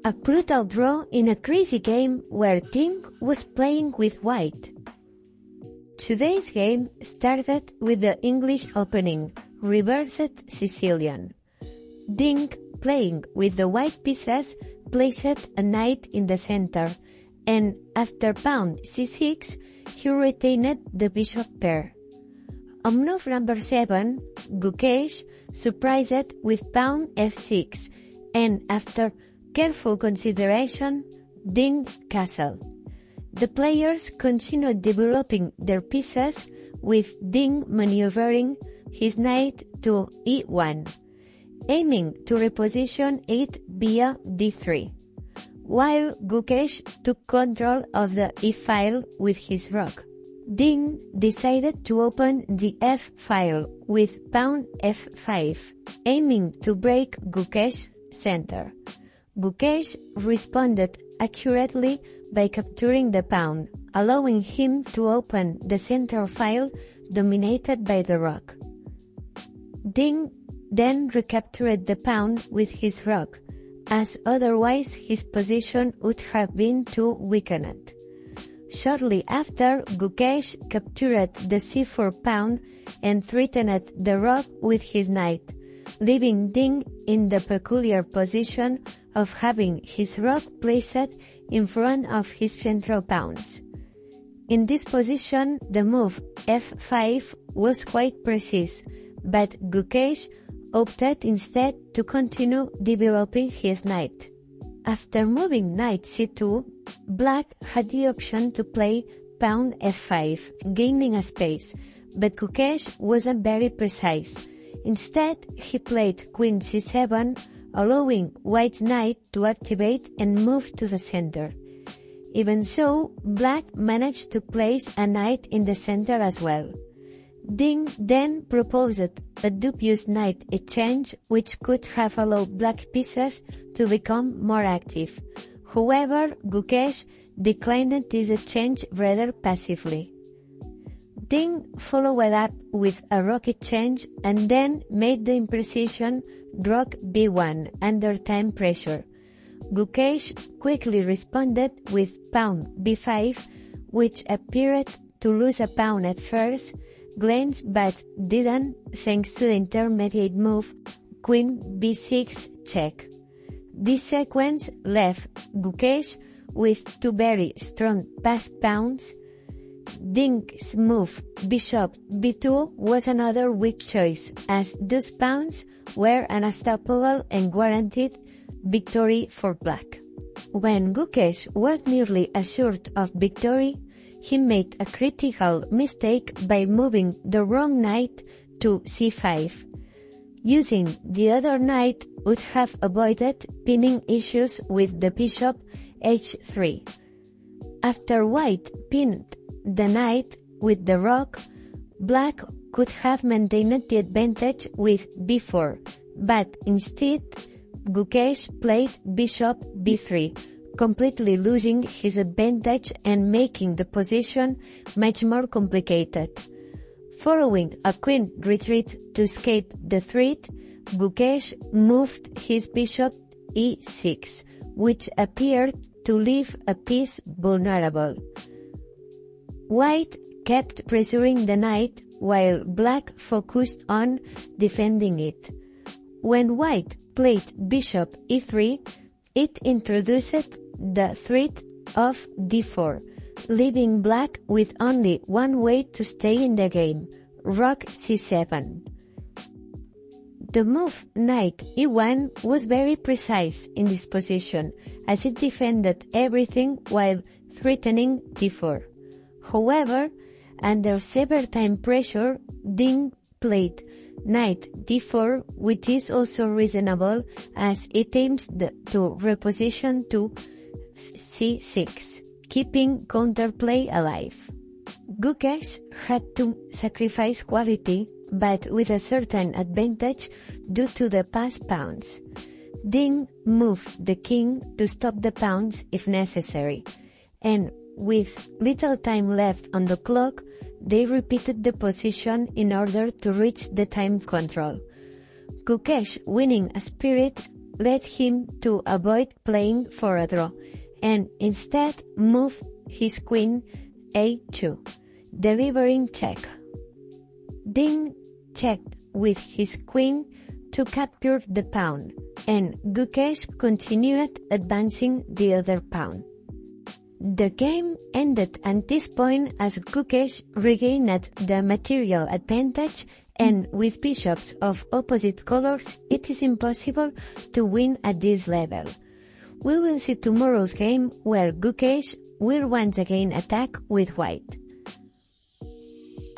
A brutal draw in a crazy game where Ding was playing with white. Today's game started with the English opening, reversed Sicilian. Ding, playing with the white pieces, placed a knight in the center, and after pawn c6, he retained the bishop pair. On move number 7, GUKESH surprised with pawn f6, and after careful consideration, Ding castle. The players continued developing their pieces with Ding maneuvering his knight to e1, aiming to reposition it via d3, while GUKESH took control of the e-file with his rook. Ding decided to open the f-file with pawn f5, aiming to break GUKESH's center. GUKESH responded accurately by capturing the pawn, allowing him to open the center file dominated by the rook. Ding then recaptured the pawn with his rook, as otherwise his position would have been too weakened. Shortly after, GUKESH captured the c4 pawn and threatened the rook with his knight, leaving Ding in the peculiar position of having his rook placed in front of his central pawns. In this position, the move f5 was quite precise, but GUKESH opted instead to continue developing his knight. After moving knight c2, Black had the option to play pawn f5, gaining a space, but GUKESH wasn't very precise. Instead, he played queen c7, allowing White's knight to activate and move to the center. Even so, Black managed to place a knight in the center as well. Ding then proposed a dubious knight exchange which could have allowed Black pieces to become more active. However, GUKESH declined this exchange rather passively. Ding followed up with a rook exchange and then made the imprecision rook b1 under time pressure. GUKESH quickly responded with pawn b5, which appeared to lose a pawn at first glance but didn't thanks to the intermediate move queen b6 check. This sequence left GUKESH with two very strong passed pawns. Ding's move bishop b2 was another weak choice, as those pawns were unstoppable and guaranteed victory for Black. When GUKESH was nearly assured of victory, he made a critical mistake by moving the wrong knight to c5. Using the other knight would have avoided pinning issues with the bishop h3. After White pinned the knight with the rook, Black could have maintained the advantage with b4, but instead GUKESH played bishop b3, completely losing his advantage and making the position much more complicated. Following a queen retreat to escape the threat, GUKESH moved his bishop e6, which appeared to leave a piece vulnerable. White kept pressuring the knight while Black focused on defending it. When White played bishop e3, it introduced the threat of d4, leaving Black with only one way to stay in the game, rook c7. The move knight e1 was very precise in this position, as it defended everything while threatening d4. However, under severe time pressure, Ding played knight d4, which is also reasonable as it aims to reposition to c6, keeping counterplay alive. GUKESH had to sacrifice quality, but with a certain advantage due to the passed pawns. Ding moved the king to stop the pawns if necessary, and with little time left on the clock, they repeated the position in order to reach the time control. GUKESH, winning a spirit, led him to avoid playing for a draw, and instead moved his queen a2, delivering check. Ding checked with his queen to capture the pawn, and GUKESH continued advancing the other pawn. The game ended at this point as GUKESH regained the material advantage, and with bishops of opposite colors it is impossible to win at this level. We will see tomorrow's game where GUKESH will once again attack with white.